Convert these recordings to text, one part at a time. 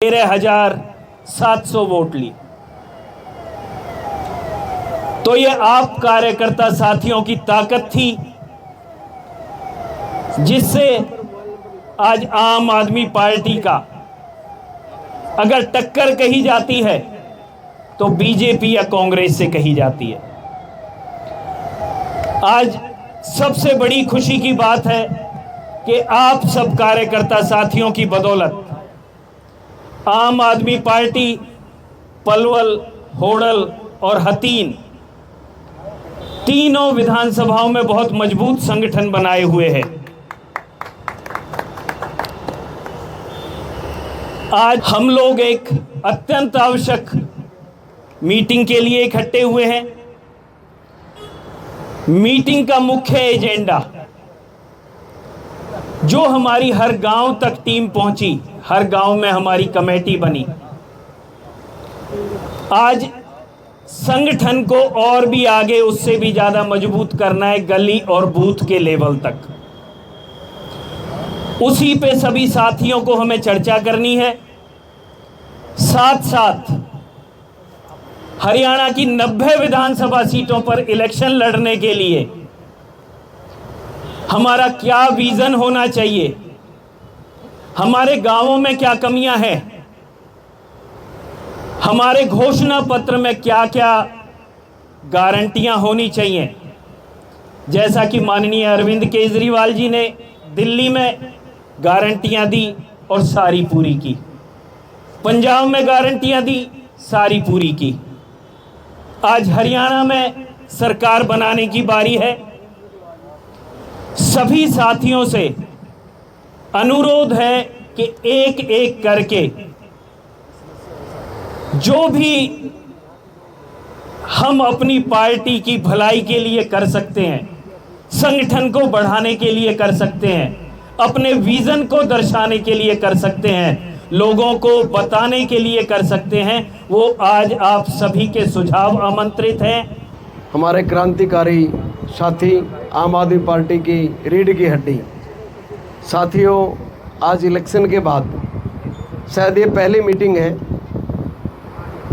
13,700 vote ली। तो ये आप कार्यकर्ता साथियों की ताकत थी जिससे आज आम आदमी पार्टी का अगर टक्कर कही जाती है तो बीजेपी या कांग्रेस से कही जाती है। आज सबसे बड़ी खुशी की बात है कि आप सब कार्यकर्ता साथियों की बदौलत आम आदमी पार्टी पलवल, होडल और हतीन तीनों विधानसभाओं में बहुत मजबूत संगठन बनाए हुए हैं। आज हम लोग एक अत्यंत आवश्यक मीटिंग के लिए इकट्ठे हुए हैं। मीटिंग का मुख्य एजेंडा जो हमारी हर गांव तक टीम पहुंची, हर गांव में हमारी कमेटी बनी, आज संगठन को और भी आगे उससे भी ज्यादा मजबूत करना है, गली और बूथ के लेवल तक। उसी पे सभी साथियों को हमें चर्चा करनी है। साथ साथ हरियाणा की 90 विधानसभा सीटों पर इलेक्शन लड़ने के लिए हमारा क्या विजन होना चाहिए, हमारे गांवों में क्या कमियां हैं, हमारे घोषणा पत्र में क्या क्या गारंटियां होनी चाहिए। जैसा कि माननीय अरविंद केजरीवाल जी ने दिल्ली में गारंटियां दी और सारी पूरी की, पंजाब में गारंटियां दी, सारी पूरी की। आज हरियाणा में सरकार बनाने की बारी है। सभी साथियों से अनुरोध है कि एक एक करके जो भी हम अपनी पार्टी की भलाई के लिए कर सकते हैं, संगठन को बढ़ाने के लिए कर सकते हैं, अपने विजन को दर्शाने के लिए कर सकते हैं, लोगों को बताने के लिए कर सकते हैं, वो आज आप सभी के सुझाव आमंत्रित हैं। हमारे क्रांतिकारी साथी आम आदमी पार्टी की रीढ़ की हड्डी साथियों, आज इलेक्शन के बाद शायद ये पहली मीटिंग है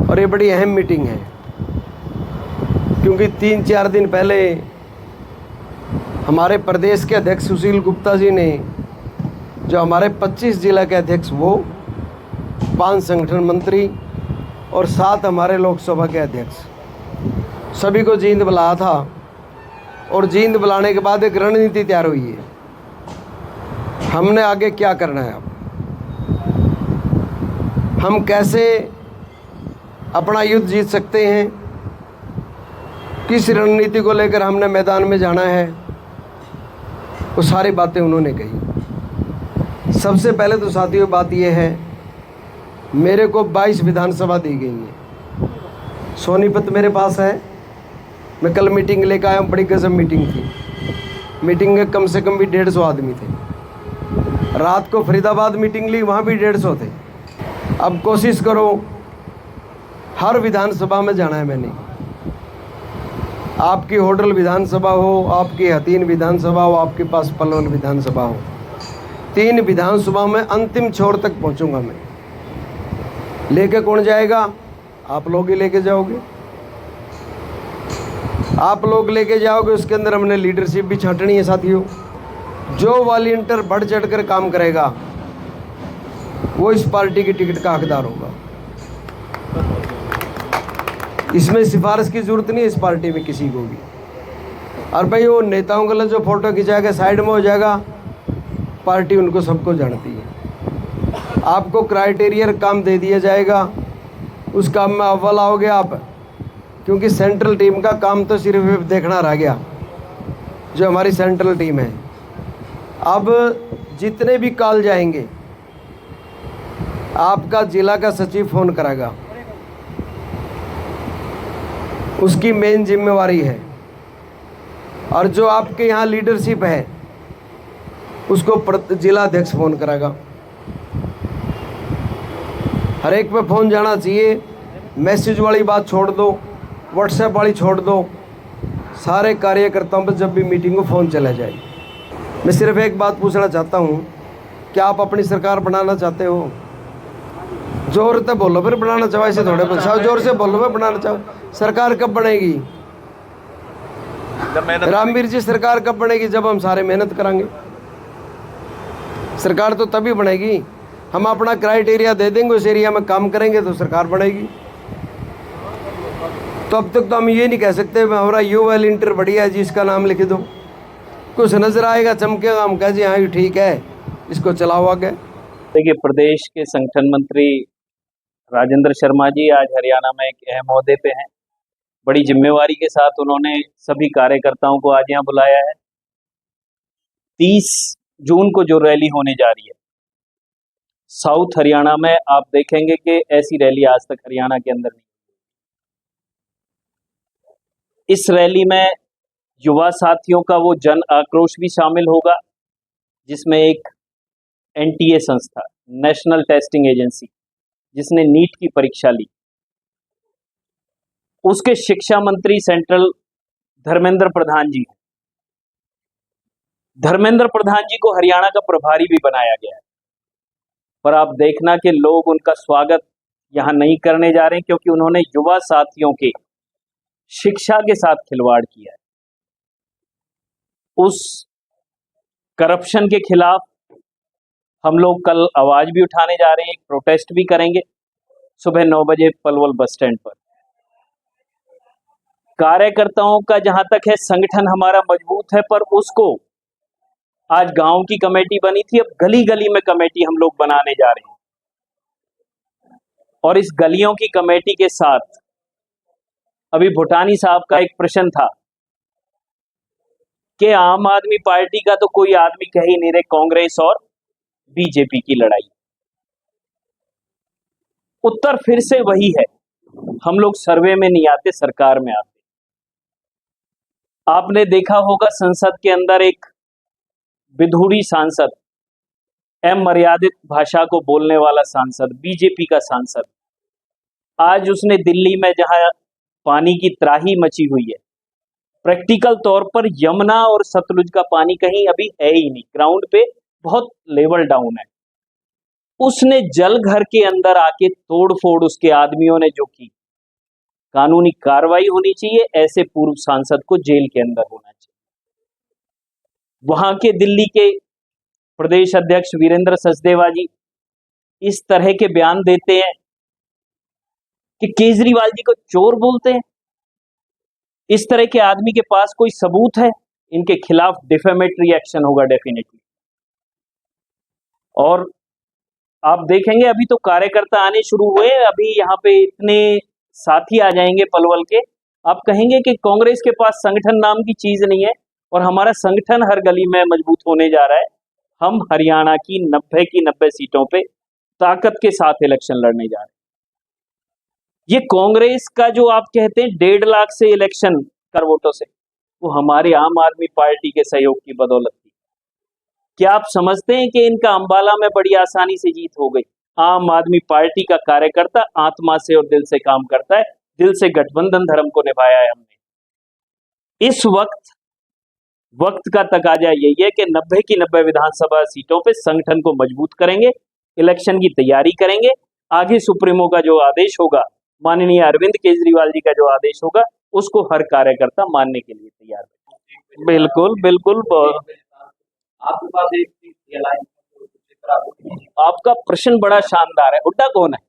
और ये बड़ी अहम मीटिंग है, क्योंकि 3-4 दिन पहले हमारे प्रदेश के अध्यक्ष सुशील गुप्ता जी ने, जो हमारे 25 जिला के अध्यक्ष, वो 5 संगठन मंत्री और 7 हमारे लोकसभा के अध्यक्ष, सभी को जींद बुलाया था। और जींद बुलाने के बाद एक रणनीति तैयार हुई है, हमने आगे क्या करना है, अब हम कैसे अपना युद्ध जीत सकते हैं, किस रणनीति को लेकर हमने मैदान में जाना है, वो सारी बातें उन्होंने कही। सबसे पहले तो साथियों बात यह है, मेरे को 22 विधानसभा दी गई है, सोनीपत मेरे पास है। मैं कल मीटिंग लेकर आया हूँ, बड़ी गजब मीटिंग थी। मीटिंग में कम से कम भी 150 आदमी थे। रात को फरीदाबाद मीटिंग ली, वहाँ भी 150 थे। अब कोशिश करो हर विधानसभा में जाना है मैंने। आपकी होडल विधानसभा हो, आपकी हतीन विधानसभा हो, आपके पास पलवल विधानसभा हो, 3 विधानसभा में अंतिम छोर तक पहुँचूँगा मैं। लेके कौन जाएगा? आप लोग ही लेके जाओगे, आप लोग लेके जाओगे। उसके अंदर हमने लीडरशिप भी छांटनी है साथियों। जो वॉलंटियर बढ़ चढ़ कर काम करेगा वो इस पार्टी की टिकट का हकदार होगा। इसमें सिफारिश की जरूरत नहीं है इस पार्टी में किसी को भी। और भाई वो नेताओं का जो फोटो खिंचाएगा साइड में हो जाएगा, पार्टी उनको सबको जानती है। आपको क्राइटेरिया काम दे दिया जाएगा, उस काम में अव्वल आओगे आप, क्योंकि सेंट्रल टीम का काम तो सिर्फ देखना रह गया, जो हमारी सेंट्रल टीम है। अब जितने भी कॉल जाएंगे आपका जिला का सचिव फ़ोन करेगा, उसकी मेन जिम्मेवारी है। और जो आपके यहाँ लीडरशिप है उसको जिला अध्यक्ष फ़ोन करेगा। हर एक पे फ़ोन जाना चाहिए। मैसेज वाली बात छोड़ दो, व्हाट्सएप वाली छोड़ दो। सारे कार्यकर्ताओं पर जब भी मीटिंग हो फ़ोन चला जाए। मैं सिर्फ एक बात पूछना चाहता हूँ, क्या आप अपनी सरकार बनाना चाहते हो? जोर तो बोलो फिर बनाना चाहो, ऐसे थोड़े बचाओ, जोर से बोलो फिर बनाना चाहो। सरकार कब बनेगी? रामवीर जी, सरकार कब बनेगी? जब हम सारे मेहनत करेंगे। सरकार तो तभी बनेगी, हम अपना क्राइटेरिया दे देंगे, उस एरिया में काम करेंगे तो सरकार बनेगी। तो अब तक तो हम ये नहीं कह सकते हमारा युवा इंटर बढ़िया है जी, इसका नाम लिख दो। कुछ नजर आएगा, चमकेगा, हम कह जी हाँ ये ठीक है, इसको चलाओ आगे। देखिए, प्रदेश के संगठन मंत्री राजेंद्र शर्मा जी आज हरियाणा में एक अहम ओहदे पे हैं। बड़ी जिम्मेवारी के साथ उन्होंने सभी कार्यकर्ताओं को आज यहाँ बुलाया है। 30 जून को जो रैली होने जा रही है साउथ हरियाणा में, आप देखेंगे कि ऐसी रैली आज तक हरियाणा के अंदर नहीं। इस रैली में युवा साथियों का वो जन आक्रोश भी शामिल होगा, जिसमें एक एनटीए संस्था, नेशनल टेस्टिंग एजेंसी, जिसने नीट की परीक्षा ली, उसके शिक्षा मंत्री सेंट्रल धर्मेंद्र प्रधान जी हैं। धर्मेंद्र प्रधान जी को हरियाणा का प्रभारी भी बनाया गया है, पर आप देखना कि लोग उनका स्वागत यहां नहीं करने जा रहे हैं, क्योंकि उन्होंने युवा साथियों के शिक्षा के साथ खिलवाड़ किया है। उस करप्शन के खिलाफ हम लोग कल आवाज भी उठाने जा रहे हैं, एक प्रोटेस्ट भी करेंगे सुबह 9 बजे पलवल बस स्टैंड पर। कार्यकर्ताओं का जहां तक है, संगठन हमारा मजबूत है, पर उसको आज गांव की कमेटी बनी थी, अब गली गली में कमेटी हम लोग बनाने जा रहे हैं। और इस गलियों की कमेटी के साथ अभी भूटानी साहब का एक प्रश्न था कि आम आदमी पार्टी का तो कोई आदमी कह ही नहीं रहे, कांग्रेस और बीजेपी की लड़ाई। उत्तर फिर से वही है, हम लोग सर्वे में नहीं आते, सरकार में आते। आपने देखा होगा संसद के अंदर एक विधुड़ी सांसद, मर्यादित भाषा को बोलने वाला सांसद, बीजेपी का सांसद, आज उसने दिल्ली में जहां पानी की त्राही मची हुई है, प्रैक्टिकल तौर पर यमुना और सतलुज का पानी कहीं अभी है ही नहीं, ग्राउंड पे बहुत लेवल डाउन है। उसने जल घर के अंदर आके तोड़फोड़ उसके आदमियों ने जो की, कानूनी कार्रवाई होनी चाहिए, ऐसे पूर्व सांसद को जेल के अंदर होना चाहिए। वहां के दिल्ली के प्रदेश अध्यक्ष वीरेंद्र सचदेवा जी इस तरह के बयान देते हैं कि केजरीवाल जी को चोर बोलते हैं। इस तरह के आदमी के पास कोई सबूत है? इनके खिलाफ डिफेमेटरी एक्शन होगा डेफिनेटली। और आप देखेंगे अभी तो कार्यकर्ता आने शुरू हुए, अभी यहाँ पे इतने साथी आ जाएंगे पलवल के, आप कहेंगे कि कांग्रेस के पास संगठन नाम की चीज नहीं है, और हमारा संगठन हर गली में मजबूत होने जा रहा है। हम हरियाणा की 90 की 90 सीटों पे ताकत के साथ इलेक्शन लड़ने जा रहे हैं। ये कांग्रेस का जो आप कहते हैं 1.5 लाख से इलेक्शन कर वोटों से, वो हमारे आम आदमी पार्टी के सहयोग की बदौलत थी। क्या आप समझते हैं कि इनका अंबाला में बड़ी आसानी से जीत हो गई? आम आदमी पार्टी का कार्यकर्ता आत्मा से और दिल से काम करता है, दिल से गठबंधन धर्म को निभाया है हमने। इस वक्त का तकाजा यही है कि 90 की 90 विधानसभा सीटों पे संगठन को मजबूत करेंगे, इलेक्शन की तैयारी करेंगे। आगे सुप्रीमो का जो आदेश होगा, माननीय अरविंद केजरीवाल जी का जो आदेश होगा, उसको हर कार्यकर्ता मानने के लिए तैयार है। बिल्कुल बिल्कुल। आपके पास आपका प्रश्न बड़ा शानदार है। हुड्डा कौन है?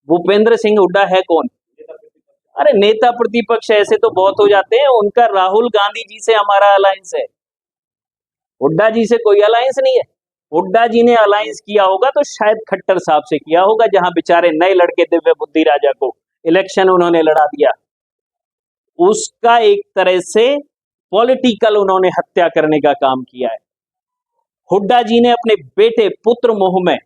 भूपेंद्र सिंह हुड्डा है कौन? अरे नेता प्रतिपक्ष ऐसे तो बहुत हो जाते हैं, उनका राहुल गांधी जी से हमारा अलायंस है, हुड्डा जी से कोई अलायंस नहीं है। हुड्डा जी ने अलायंस किया होगा तो शायद खट्टर साहब से किया होगा, जहां बेचारे नए लड़के दिव्य बुद्धि राजा को इलेक्शन उन्होंने लड़ा दिया। उसका एक तरह से पॉलिटिकल उन्होंने हत्या करने का काम किया है। हुड्डा जी ने अपने बेटे पुत्र मोह में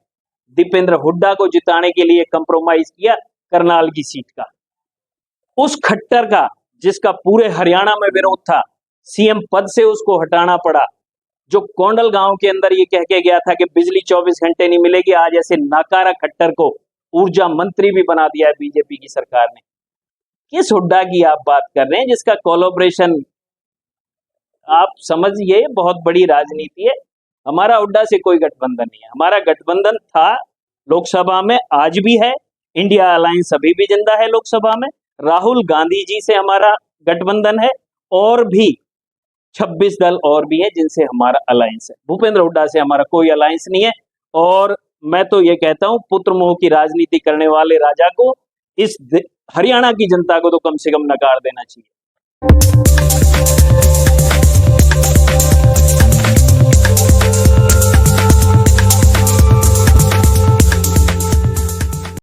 दीपेंद्र हुड्डा को जिताने के लिए कंप्रोमाइज किया करनाल की सीट का। उस खट्टर का, जिसका पूरे हरियाणा में विरोध था, सीएम पद से उसको हटाना पड़ा, जो कोंडल गांव के अंदर ये कह के गया था कि बिजली 24 घंटे नहीं मिलेगी, आज ऐसे नाकारा खट्टर को ऊर्जा मंत्री भी बना दिया है बीजेपी की सरकार ने। किस हुड्डा की आप बात कर रहे हैं जिसका कोलैबोरेशन? आप समझिए, बहुत बड़ी राजनीति है। हमारा हुड्डा से कोई गठबंधन नहीं है। हमारा गठबंधन था लोकसभा में आज भी है, इंडिया अलायंस अभी भी जिंदा है लोकसभा में, राहुल गांधी जी से हमारा गठबंधन है, और भी 26 दल और भी हैं जिनसे हमारा अलायंस है। भूपेंद्र हुड्डा से हमारा कोई अलायंस नहीं है। और मैं तो ये कहता हूं, पुत्र मोह की राजनीति करने वाले राजा को इस हरियाणा की जनता को तो कम से कम नकार देना चाहिए।